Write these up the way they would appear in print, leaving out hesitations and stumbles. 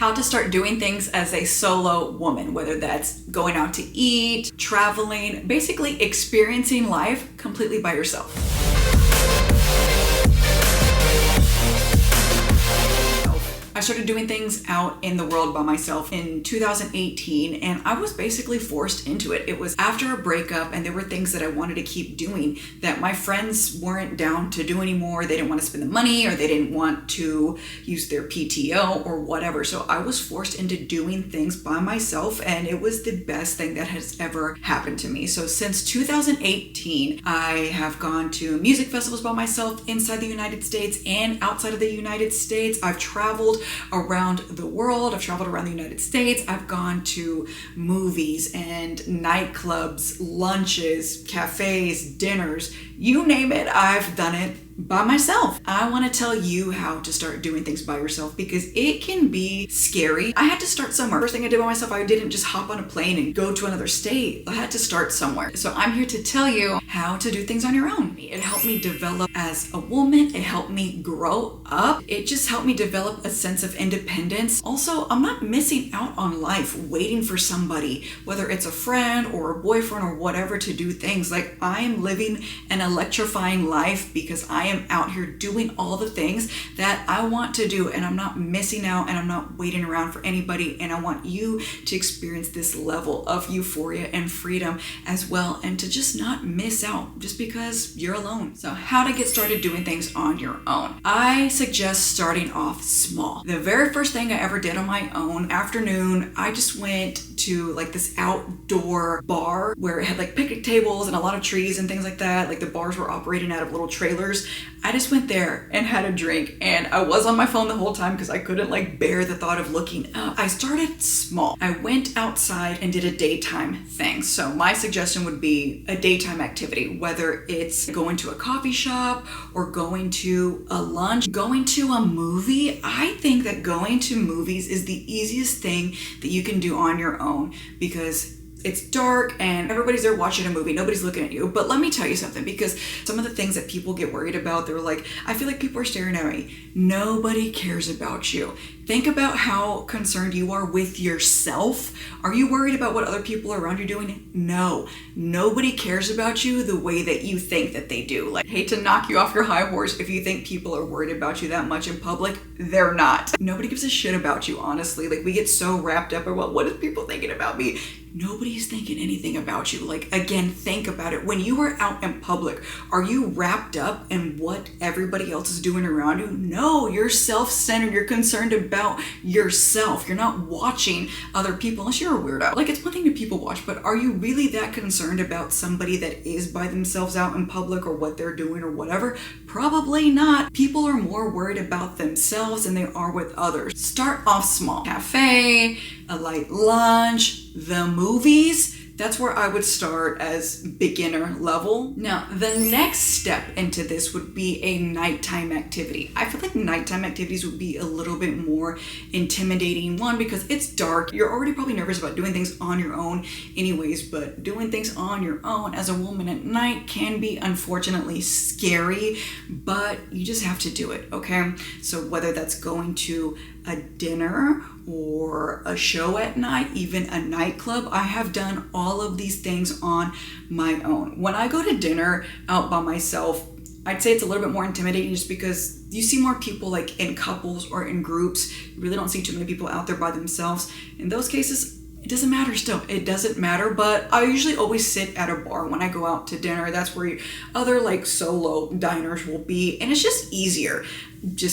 How to start doing things as a solo woman, whether that's going out to eat, traveling, basically experiencing life completely by yourself. I started doing things out in the world by myself in 2018, and I was basically forced into it. It was after a breakup, and there were things that I wanted to keep doing that my friends weren't down to do anymore. They didn't want to spend the money, or they didn't want to use their PTO or whatever. So I was forced into doing things by myself, and it was the best thing that has ever happened to me. So since 2018, I have gone to music festivals by myself inside the United States and outside of the United States. I've traveled around the world. I've traveled around the United States. I've gone to movies and nightclubs, lunches, cafes, dinners, you name it, I've done it by myself. I want to tell you how to start doing things by yourself because it can be scary. I had to start somewhere. First thing I did by myself, I didn't just hop on a plane and go to another state. I had to start somewhere. So I'm here to tell you how to do things on your own. It helped me develop as a woman. It helped me grow up. It just helped me develop a sense of independence. Also, I'm not missing out on life waiting for somebody, whether it's a friend or a boyfriend or whatever, to do things. Like, I am living an electrifying life because I am out here doing all the things that I want to do, and I'm not missing out, and I'm not waiting around for anybody. And I want you to experience this level of euphoria and freedom as well, and to just not miss out just because you're alone. So how to get started doing things on your own. I suggest starting off small. The very first thing I ever did on my own, afternoon, I just went to like this outdoor bar where it had like picnic tables and a lot of trees and things like that. Like the bars were operating out of little trailers. I just went there and had a drink, and I was on my phone the whole time because I couldn't like bear the thought of looking up. I started small. I went outside and did a daytime thing. So my suggestion would be a daytime activity, whether it's going to a coffee shop or going to a lunch, going to a movie. I think that going to movies is the easiest thing that you can do on your own because it's dark and everybody's there watching a movie. Nobody's looking at you. But let me tell you something, because some of the things that people get worried about, they're like, I feel like people are staring at me. Nobody cares about you. Think about how concerned you are with yourself. Are you worried about what other people around you are doing? No. Nobody cares about you the way that you think that they do. Like, I hate to knock you off your high horse if you think people are worried about you that much in public. They're not. Nobody gives a shit about you, honestly. Like, we get so wrapped up in, well, what is people thinking about me? Nobody's thinking anything about you. Like, again, think about it. When you are out in public, are you wrapped up in what everybody else is doing around you? No, you're self-centered. You're concerned about yourself. You're not watching other people unless you're a weirdo. Like, it's one thing to people watch, but are you really that concerned about somebody that is by themselves out in public or what they're doing or whatever? Probably not. People are more worried about themselves than they are with others. Start off small. Cafe, a light lunch, the movies. That's where I would start as beginner level. Now, the next step into this would be a nighttime activity. I feel like nighttime activities would be a little bit more intimidating. One, because it's dark. You're already probably nervous about doing things on your own anyways, but doing things on your own as a woman at night can be unfortunately scary, but you just have to do it, okay? So whether that's going to a dinner or a show at night, even a nightclub, I have done all of these things on my own. When I go to dinner out by myself, I'd say it's a little bit more intimidating just because you see more people like in couples or in groups. You really don't see too many people out there by themselves. In those cases, it doesn't matter still. It doesn't matter, but I usually always sit at a bar when I go out to dinner. That's where other like solo diners will be, and it's just easier.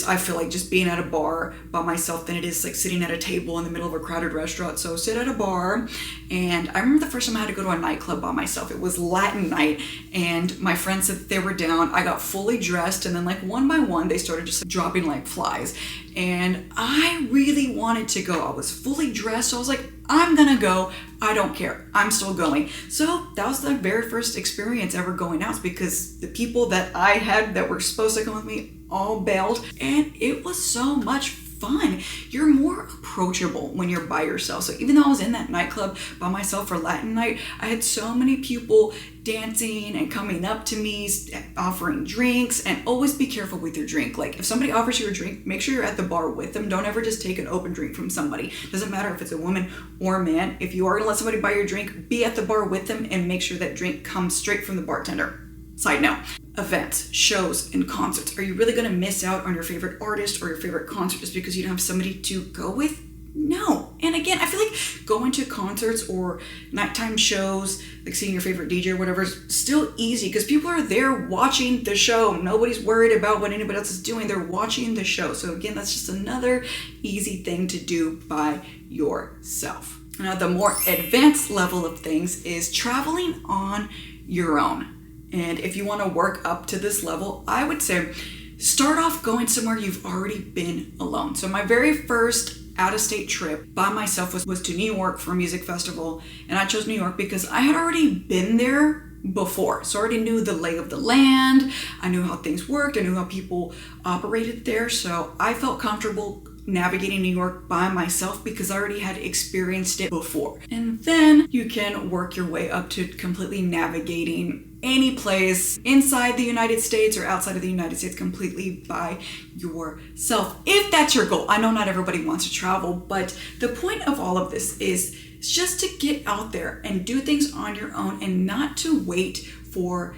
I feel like just being at a bar by myself than it is like sitting at a table in the middle of a crowded restaurant. So sit at a bar. And I remember the first time I had to go to a nightclub by myself. It was Latin night, and my friends said they were down. I got fully dressed, and then like one by one they started just dropping like flies, and I really wanted to go. I was fully dressed, so I was like, I'm gonna go. I don't care. I'm still going. So that was the very first experience ever going out, because the people that I had that were supposed to come with me all bailed, and it was so much fun. You're more approachable when you're by yourself. So even though I was in that nightclub by myself for Latin night, I had so many people dancing and coming up to me, offering drinks. And always be careful with your drink. Like if somebody offers you a drink, make sure you're at the bar with them. Don't ever just take an open drink from somebody. Doesn't matter if it's a woman or a man. If you are gonna let somebody buy your drink, be at the bar with them and make sure that drink comes straight from the bartender. Side note, events, shows, and concerts. Are you really gonna miss out on your favorite artist or your favorite concert just because you don't have somebody to go with? No. And again, I feel like going to concerts or nighttime shows, like seeing your favorite DJ or whatever, is still easy because people are there watching the show. Nobody's worried about what anybody else is doing. They're watching the show. So again, that's just another easy thing to do by yourself. Now, the more advanced level of things is traveling on your own. And if you want to work up to this level, I would say start off going somewhere you've already been alone. So my very first out-of-state trip by myself was to New York for a music festival. And I chose New York because I had already been there before. So I already knew the lay of the land. I knew how things worked. I knew how people operated there. So I felt comfortable navigating New York by myself because I already had experienced it before. And then you can work your way up to completely navigating any place inside the United States or outside of the United States completely by yourself. If that's your goal. I know not everybody wants to travel, but the point of all of this is just to get out there and do things on your own and not to wait for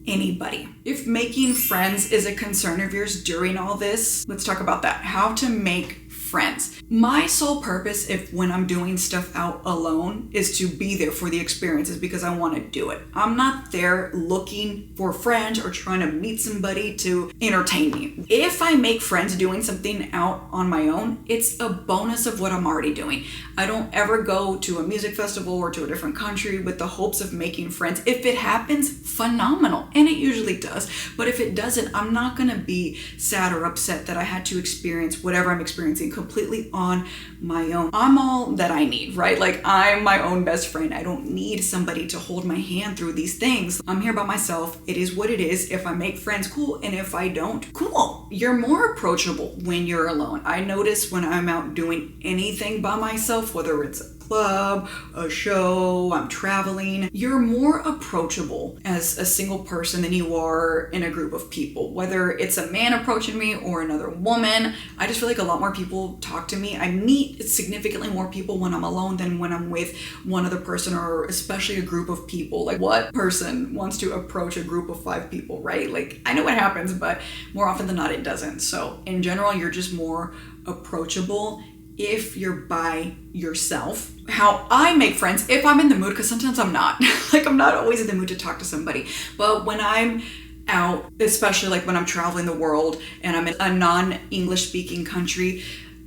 anybody. If making friends is a concern of yours during all this, let's talk about that. How to make friends. My sole purpose, if when I'm doing stuff out alone, is to be there for the experiences because I want to do it. I'm not there looking for friends or trying to meet somebody to entertain me. If I make friends doing something out on my own, it's a bonus of what I'm already doing. I don't ever go to a music festival or to a different country with the hopes of making friends. If it happens, phenomenal. And it usually does. But if it doesn't, I'm not going to be sad or upset that I had to experience whatever I'm experiencing completely on my own. I'm all that I need, right? Like I'm my own best friend. I don't need somebody to hold my hand through these things. I'm here by myself. It is what it is. If I make friends, cool. And if I don't, cool. You're more approachable when you're alone. I notice when I'm out doing anything by myself, whether it's a club, a show, I'm traveling, you're more approachable as a single person than you are in a group of people. Whether it's a man approaching me or another woman, I just feel like a lot more people talk to me. I meet significantly more people when I'm alone than when I'm with one other person or especially a group of people. Like what person wants to approach a group of 5 people, right? Like I know what happens, but more often than not, it doesn't. So in general, you're just more approachable if you're by yourself. How I make friends, if I'm in the mood, because sometimes I'm not. Like I'm not always in the mood to talk to somebody. But when I'm out, especially like when I'm traveling the world and I'm in a non-English speaking country,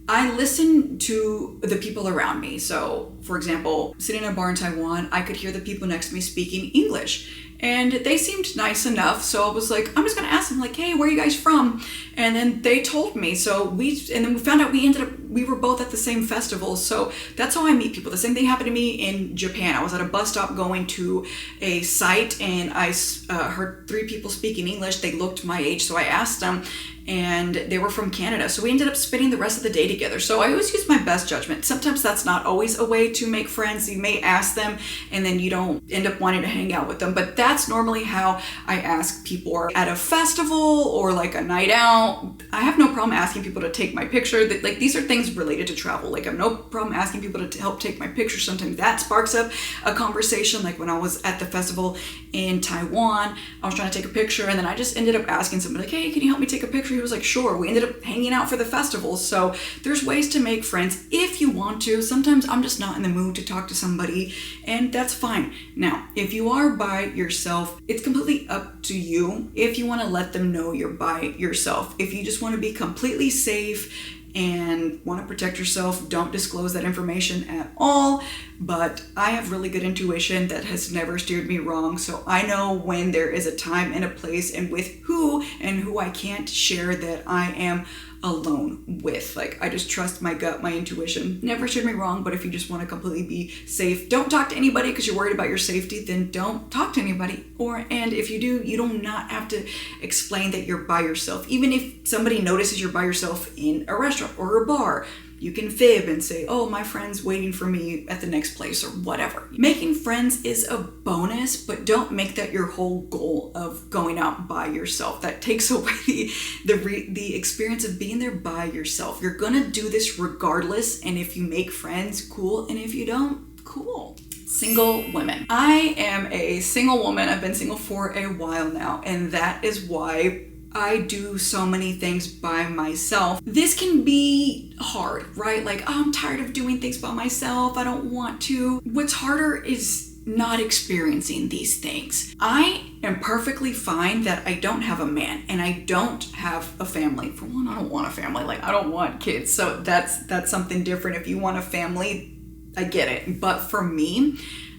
I listen to the people around me. So for example, sitting in a bar in Taiwan, I could hear the people next to me speaking English. And they seemed nice enough, so I was like, I'm just gonna ask them, like, hey, where are you guys from? And then they told me, and then we found out we were both at the same festival, so that's how I meet people. The same thing happened to me in Japan. I was at a bus stop going to a site, and I heard 3 people speaking English. They looked my age, so I asked them, and they were from Canada. So we ended up spending the rest of the day together. So I always use my best judgment. Sometimes that's not always a way to make friends. You may ask them and then you don't end up wanting to hang out with them. But that's normally how I ask people. Or at a festival or like a night out, I have no problem asking people to take my picture. Like these are things related to travel. Like I have no problem asking people to help take my picture. Sometimes that sparks up a conversation. Like when I was at the festival in Taiwan, I was trying to take a picture and then I just ended up asking somebody like, hey, can you help me take a picture? He was like, sure. We ended up hanging out for the festival. So there's ways to make friends if you want to. Sometimes I'm just not in the mood to talk to somebody and that's fine. Now, if you are by yourself, it's completely up to you if you want to let them know you're by yourself. If you just want to be completely safe and want to protect yourself, don't disclose that information at all. But I have really good intuition that has never steered me wrong. So I know when there is a time and a place and with who and who I can't share that I am alone with. Like, I just trust my gut, my intuition. Never steered me wrong, but if you just want to completely be safe, don't talk to anybody because you're worried about your safety, then don't talk to anybody. And if you do, you do not have to explain that you're by yourself. Even if somebody notices you're by yourself in a restaurant or a bar, you can fib and say, oh, my friend's waiting for me at the next place or whatever. Making friends is a bonus, but don't make that your whole goal of going out by yourself. That takes away the experience of being there by yourself. You're gonna do this regardless, and if you make friends, cool, and if you don't, cool. Single women. I am a single woman. I've been single for a while now, and that is why I do so many things by myself. This can be hard, right? Like, oh, I'm tired of doing things by myself. I don't want to. What's harder is not experiencing these things. I am perfectly fine that I don't have a man and I don't have a family. For one, I don't want a family. Like, I don't want kids. So that's something different. If you want a family, I get it. But for me,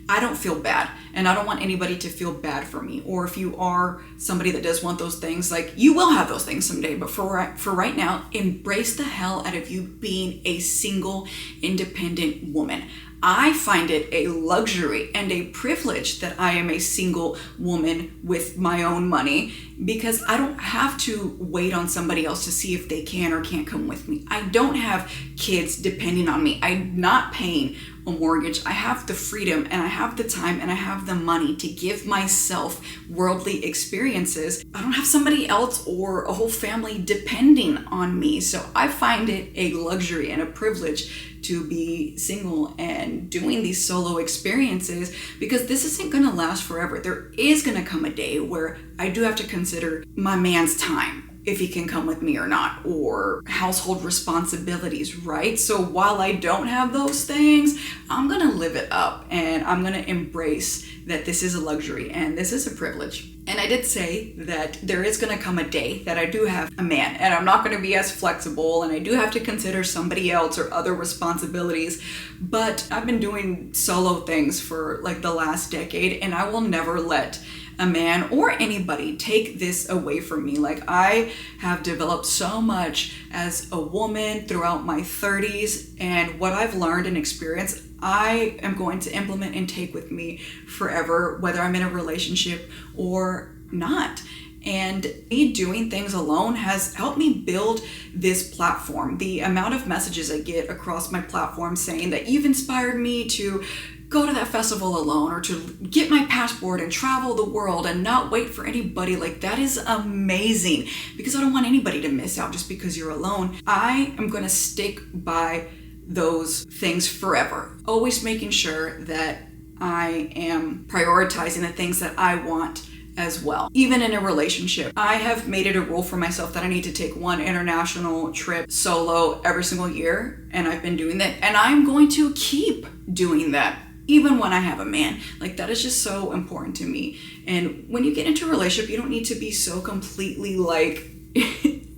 I don't feel bad, and I don't want anybody to feel bad for me. Or if you are somebody that does want those things, like, you will have those things someday, but for right now, embrace the hell out of you being a single, independent woman. I find it a luxury and a privilege that I am a single woman with my own money, because I don't have to wait on somebody else to see if they can or can't come with me. I don't have kids depending on me. I'm not paying a mortgage. I have the freedom and I have the time and I have the money to give myself worldly experiences. I don't have somebody else or a whole family depending on me. So I find it a luxury and a privilege to be single and doing these solo experiences, because this isn't going to last forever. There is going to come a day where I do have to consider my man's time, if he can come with me or not, or household responsibilities, right? So while I don't have those things, I'm gonna live it up and I'm gonna embrace that this is a luxury and this is a privilege. And I did say that there is gonna come a day that I do have a man and I'm not gonna be as flexible and I do have to consider somebody else or other responsibilities. But I've been doing solo things for like the last decade, and I will never let a man or anybody take this away from me. Like, I have developed so much as a woman throughout my 30s, and what I've learned and experienced, I am going to implement and take with me forever, whether I'm in a relationship or not. And me doing things alone has helped me build this platform. The amount of messages I get across my platform saying that you've inspired me to go to that festival alone, or to get my passport and travel the world and not wait for anybody, like, that is amazing, because I don't want anybody to miss out just because you're alone. I am going to stick by those things forever, always making sure that I am prioritizing the things that I want as well. Even in a relationship, I have made it a rule for myself that I need to take one international trip solo every single year, and I've been doing that, and I'm going to keep doing that even when I have a man. Like, that is just so important to me. And when you get into a relationship, you don't need to be so completely like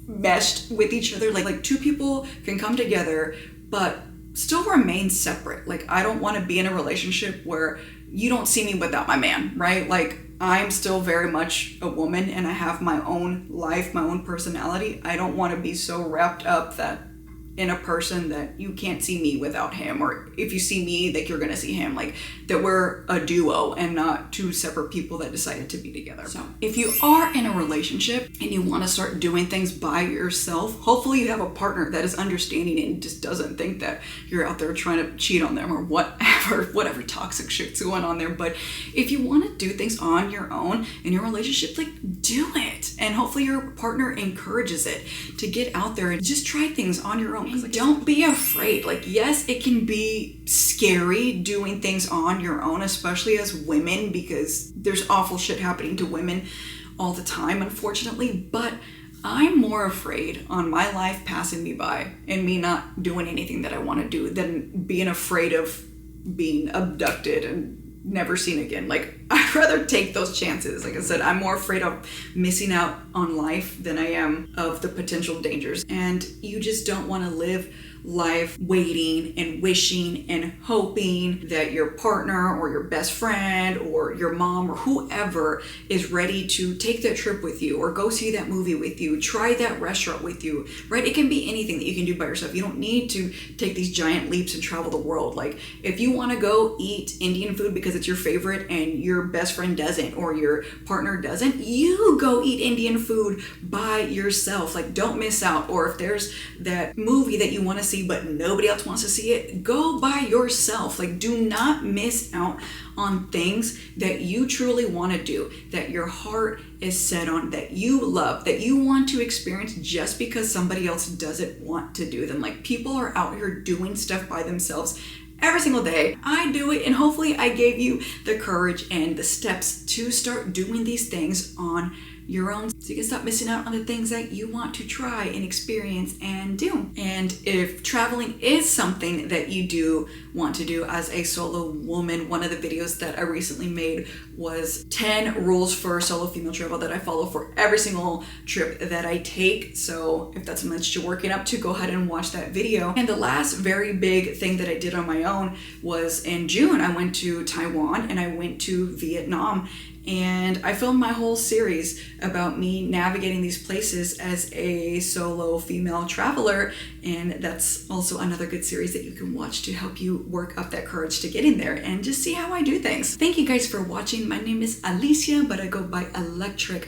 meshed with each other. Like two people can come together but still remain separate. Like, I don't want to be in a relationship where you don't see me without my man, right? Like, I'm still very much a woman and I have my own life, my own personality. I don't want to be so wrapped up that in a person that you can't see me without him, or if you see me, like, you're gonna see him. Like, that we're a duo and not two separate people that decided to be together. So if you are in a relationship and you want to start doing things by yourself, hopefully you have a partner that is understanding and just doesn't think that you're out there trying to cheat on them or whatever toxic shit's going on there. But if you want to do things on your own in your relationship, like, do it. And hopefully your partner encourages it to get out there and just try things on your own. Like, don't be afraid. Like, yes, it can be scary doing things on your own, especially as women, because there's awful shit happening to women all the time, unfortunately. But I'm more afraid on my life passing me by and me not doing anything that I want to do than being afraid of being abducted and never seen again. Like, I'd rather take those chances. Like I said, I'm more afraid of missing out on life than I am of the potential dangers. And you just don't want to live life waiting and wishing and hoping that your partner or your best friend or your mom or whoever is ready to take that trip with you or go see that movie with you, try that restaurant with you, right? It can be anything that you can do by yourself. You don't need to take these giant leaps and travel the world. Like if you want to go eat Indian food because it's your favorite and your best friend doesn't or your partner doesn't, you go eat Indian food by yourself. Like don't miss out. Or if there's that movie that you want to see but nobody else wants to see it, go by yourself. Like do not miss out on things that you truly want to do, that your heart is set on, that you love, that you want to experience just because somebody else doesn't want to do them. Like people are out here doing stuff by themselves every single day. I do it, and hopefully I gave you the courage and the steps to start doing these things on your own so you can stop missing out on the things that you want to try and experience and do. And if traveling is something that you do want to do as a solo woman, one of the videos that I recently made was 10 rules for solo female travel that I follow for every single trip that I take. So if that's something that you're working up to, go ahead and watch that video. And the last very big thing that I did on my own was in June. I went to Taiwan and I went to Vietnam. And I filmed my whole series about me navigating these places as a solo female traveler. And that's also another good series that you can watch to help you work up that courage to get in there and just see how I do things. Thank you guys for watching. My name is Alicia, but I go by Electric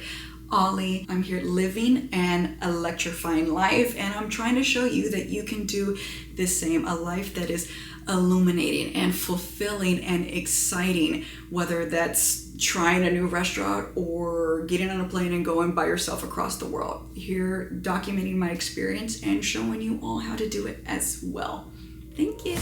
Ollie. I'm here living an electrifying life, and I'm trying to show you that you can do the same, a life that is illuminating and fulfilling and exciting, whether that's trying a new restaurant or getting on a plane and going by yourself across the world. Here documenting my experience and showing you all how to do it as well. Thank you.